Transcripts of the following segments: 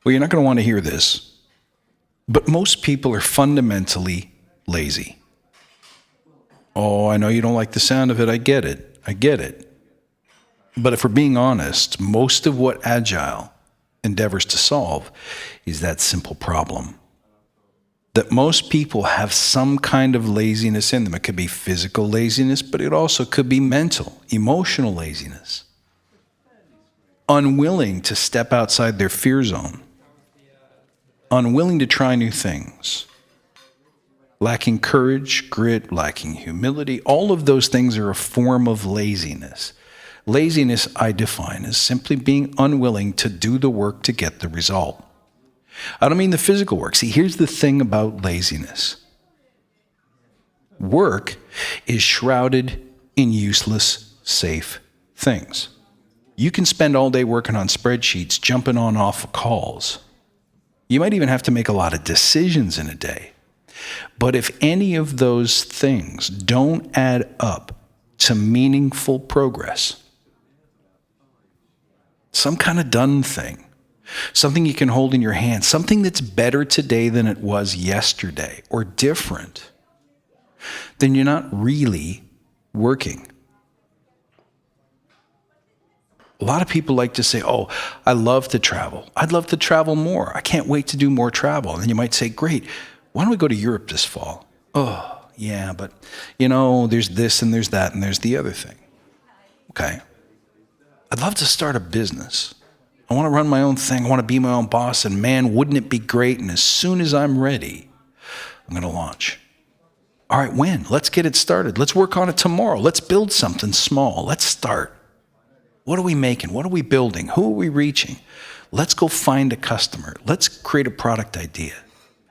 Well, you're not going to want to hear this, but most people are fundamentally lazy. Oh, I know you don't like the sound of it. I get it. But if we're being honest, most of what Agile endeavors to solve is that simple problem. That most people have some kind of laziness in them. It could be physical laziness, but it also could be mental, emotional laziness. Unwilling to step outside their fear zone. Unwilling to try new things. Lacking courage, grit, lacking humility. All of those things are a form of laziness. Laziness, I define as simply being unwilling to do the work to get the result. I don't mean the physical work. See, here's the thing about laziness. Work is shrouded in useless, safe things. You can spend all day working on spreadsheets, jumping on off of calls. You might even have to make a lot of decisions in a day. But if any of those things don't add up to meaningful progress, some kind of done thing, something you can hold in your hand, something that's better today than it was yesterday or different, then you're not really working. A lot of people like to say, oh, I love to travel. I'd love to travel more. I can't wait to do more travel. And then you might say, great, why don't we go to Europe this fall? Oh, yeah, but there's this and there's that and there's the other thing. Okay. I'd love to start a business. I want to run my own thing. I want to be my own boss. And man, wouldn't it be great? And as soon as I'm ready, I'm going to launch. All right, when? Let's get it started. Let's work on it tomorrow. Let's build something small. Let's start. What are we making? What are we building? Who are we reaching? Let's go find a customer. Let's create a product idea.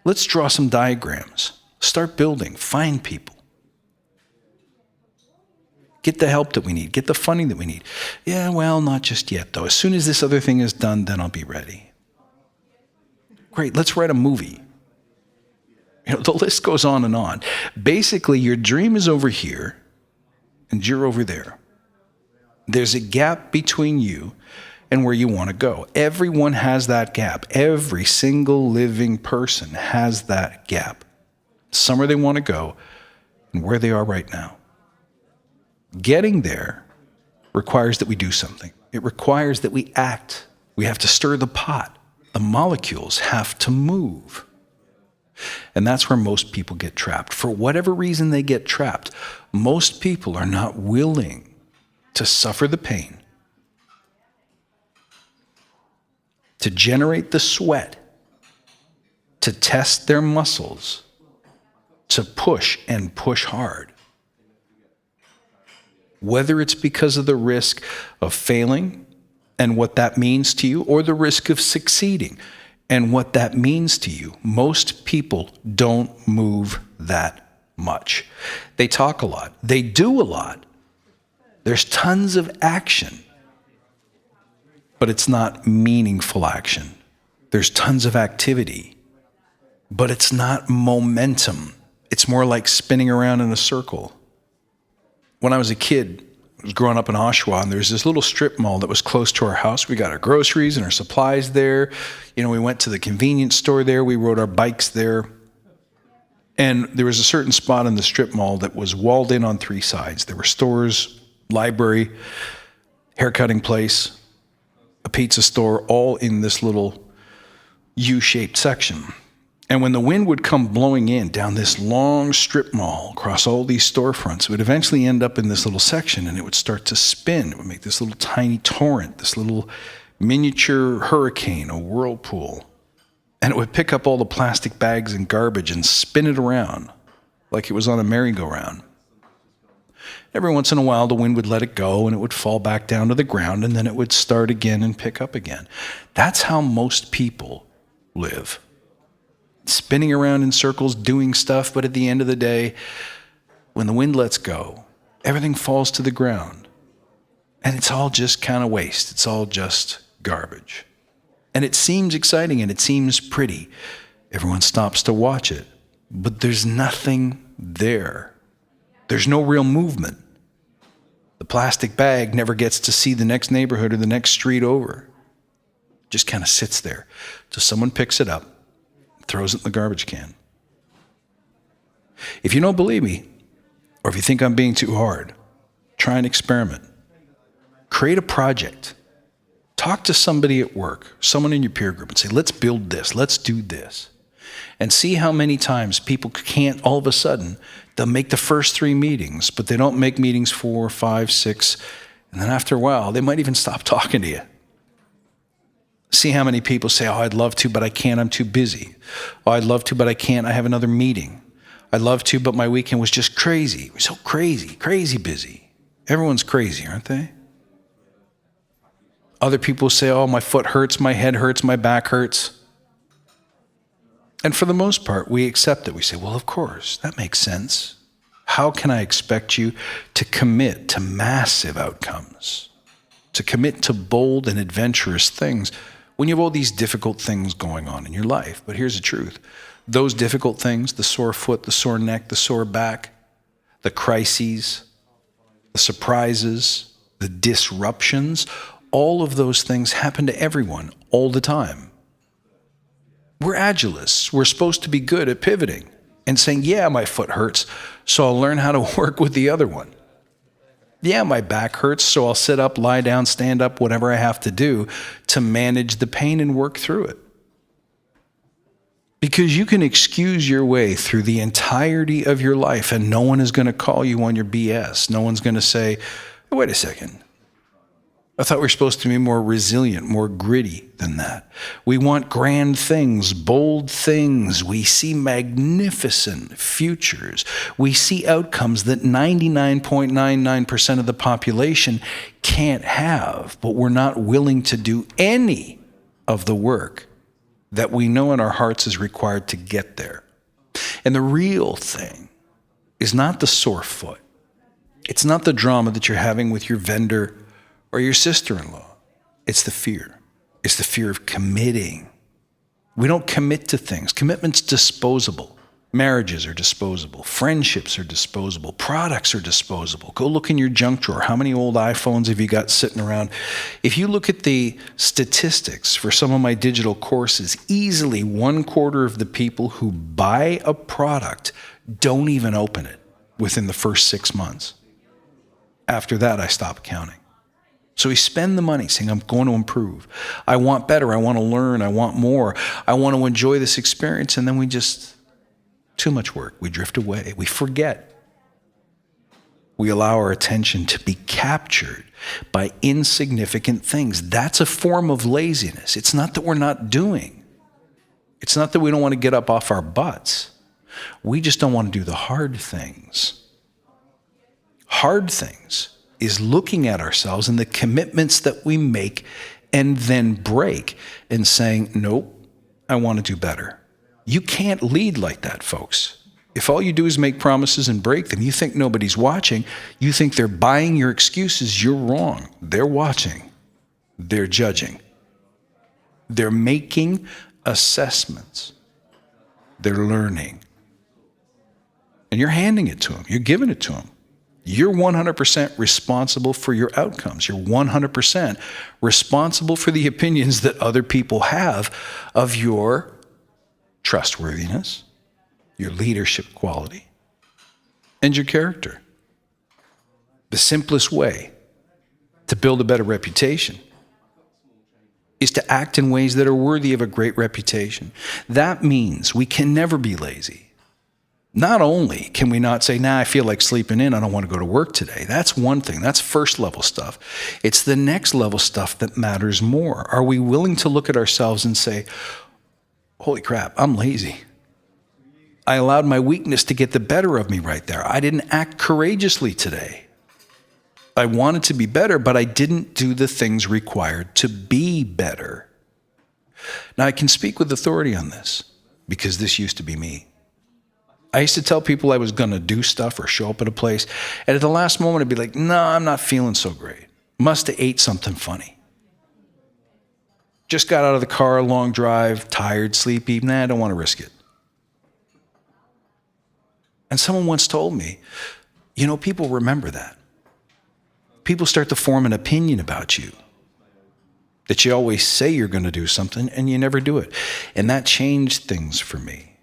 Let's draw some diagrams. Start building. Find people. Get the help that we need. Get the funding that we need. Yeah, well, not just yet, though. As soon as this other thing is done, then I'll be ready. Great, let's write a movie. The list goes on and on. Basically, your dream is over here, and you're over there. There's a gap between you and where you want to go. Everyone has that gap. Every single living person has that gap. Somewhere they want to go and where they are right now. Getting there requires that we do something. It requires that we act. We have to stir the pot. The molecules have to move. And that's where most people get trapped. For whatever reason they get trapped, most people are not willing to suffer the pain, to generate the sweat, to test their muscles, to push and push hard. Whether it's because of the risk of failing and what that means to you, or the risk of succeeding and what that means to you, most people don't move that much. They talk a lot. They do a lot. There's tons of action, but it's not meaningful action. There's tons of activity, but it's not momentum. It's more like spinning around in a circle. When I was a kid, I was growing up in Oshawa, and there's this little strip mall that was close to our house. We got our groceries and our supplies there. We went to the convenience store there. We rode our bikes there. And there was a certain spot in the strip mall that was walled in on three sides. There were stores, library, haircutting place, a pizza store, all in this little U-shaped section. And when the wind would come blowing in down this long strip mall across all these storefronts, it would eventually end up in this little section, and it would start to spin. It would make this little tiny torrent, this little miniature hurricane, a whirlpool. And it would pick up all the plastic bags and garbage and spin it around like it was on a merry-go-round. Every once in a while, the wind would let it go, and it would fall back down to the ground, and then it would start again and pick up again. That's how most people live. Spinning around in circles, doing stuff, but at the end of the day, when the wind lets go, everything falls to the ground. And it's all just kind of waste. It's all just garbage. And it seems exciting and it seems pretty. Everyone stops to watch it, but there's nothing there. There's no real movement. The plastic bag never gets to see the next neighborhood or the next street over. Just kind of sits there till someone picks it up, throws it in the garbage can. If you don't believe me, or if you think I'm being too hard, try an experiment. Create a project. Talk to somebody at work, someone in your peer group, and say, let's build this, let's do this. And see how many times people can't, all of a sudden, they'll make the first 3 meetings, but they don't make meetings 4, 5, 6, and then after a while, they might even stop talking to you. See how many people say, oh, I'd love to, but I can't, I'm too busy. Oh, I'd love to, but I can't, I have another meeting. I'd love to, but my weekend was just crazy. It was so crazy busy. Everyone's crazy, aren't they? Other people say, oh, my foot hurts, my head hurts, my back hurts. And for the most part, we accept it. We say, well, of course, that makes sense. How can I expect you to commit to massive outcomes, to commit to bold and adventurous things when you have all these difficult things going on in your life? But here's the truth. Those difficult things, the sore foot, the sore neck, the sore back, the crises, the surprises, the disruptions, all of those things happen to everyone all the time. We're Agilists. We're supposed to be good at pivoting and saying, yeah, my foot hurts, so I'll learn how to work with the other one. Yeah, my back hurts, so I'll sit up, lie down, stand up, whatever I have to do to manage the pain and work through it. Because you can excuse your way through the entirety of your life and no one is going to call you on your BS. No one's going to say, wait a second. I thought we were supposed to be more resilient, more gritty than that. We want grand things, bold things. We see magnificent futures. We see outcomes that 99.99% of the population can't have, but we're not willing to do any of the work that we know in our hearts is required to get there. And the real thing is not the sore foot. It's not the drama that you're having with your vendor or your sister-in-law. It's the fear. It's the fear of committing. We don't commit to things. Commitment's disposable. Marriages are disposable. Friendships are disposable. Products are disposable. Go look in your junk drawer. How many old iPhones have you got sitting around? If you look at the statistics for some of my digital courses, easily 1/4 of the people who buy a product don't even open it within the first 6 months. After that, I stop counting. So we spend the money saying, I'm going to improve. I want better. I want to learn. I want more. I want to enjoy this experience. And then we just, too much work. We drift away. We forget. We allow our attention to be captured by insignificant things. That's a form of laziness. It's not that we're not doing. It's not that we don't want to get up off our butts. We just don't want to do the hard things. Hard things is looking at ourselves and the commitments that we make and then break and saying, nope, I want to do better. You can't lead like that, folks. If all you do is make promises and break them, you think nobody's watching, you think they're buying your excuses, you're wrong. They're watching. They're judging. They're making assessments. They're learning. And you're handing it to them. You're giving it to them. You're 100% responsible for your outcomes. You're 100% responsible for the opinions that other people have of your trustworthiness, your leadership quality, and your character. The simplest way to build a better reputation is to act in ways that are worthy of a great reputation. That means we can never be lazy. Not only can we not say, I feel like sleeping in, I don't want to go to work today. That's one thing. That's first level stuff. It's the next level stuff that matters more. Are we willing to look at ourselves and say, holy crap, I'm lazy. I allowed my weakness to get the better of me right there. I didn't act courageously today. I wanted to be better, but I didn't do the things required to be better. Now, I can speak with authority on this because this used to be me. I used to tell people I was going to do stuff or show up at a place, and at the last moment, I'd be like, no, I'm not feeling so great. Must have ate something funny. Just got out of the car, long drive, tired, sleepy. I don't want to risk it. And someone once told me, people remember that. People start to form an opinion about you. that you always say you're going to do something and you never do it. And that changed things for me.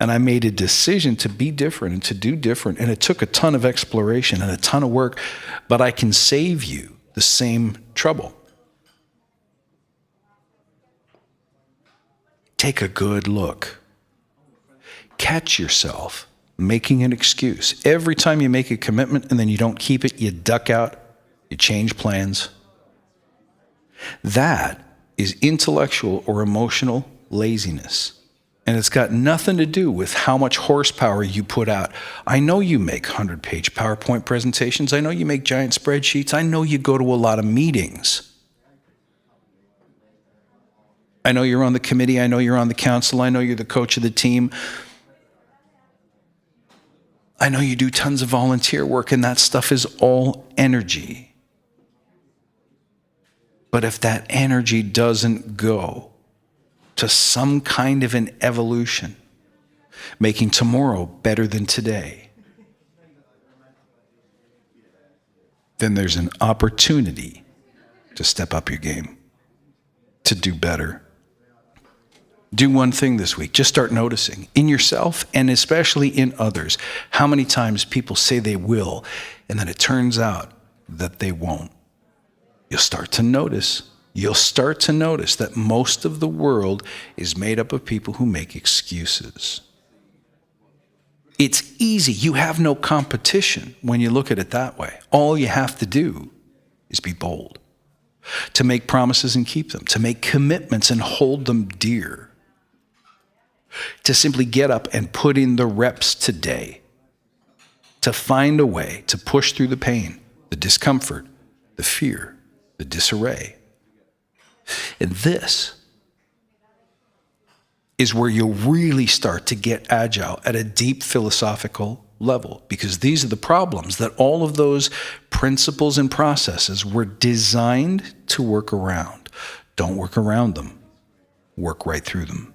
And I made a decision to be different and to do different. And it took a ton of exploration and a ton of work, but I can save you the same trouble. Take a good look. Catch yourself making an excuse. Every time you make a commitment and then you don't keep it, you duck out, you change plans. That is intellectual or emotional laziness. And it's got nothing to do with how much horsepower you put out. I know you make 100-page PowerPoint presentations. I know you make giant spreadsheets. I know you go to a lot of meetings. I know you're on the committee. I know you're on the council. I know you're the coach of the team. I know you do tons of volunteer work, and that stuff is all energy. But if that energy doesn't go to some kind of an evolution, making tomorrow better than today, then there's an opportunity to step up your game, to do better. Do one thing this week. Just start noticing in yourself and especially in others how many times people say they will, and then it turns out that they won't. You'll start to notice that most of the world is made up of people who make excuses. It's easy. You have no competition when you look at it that way. All you have to do is be bold, to make promises and keep them, to make commitments and hold them dear, to simply get up and put in the reps today, to find a way to push through the pain, the discomfort, the fear, the disarray. And this is where you'll really start to get agile at a deep philosophical level, because these are the problems that all of those principles and processes were designed to work around. Don't work around them. Work right through them.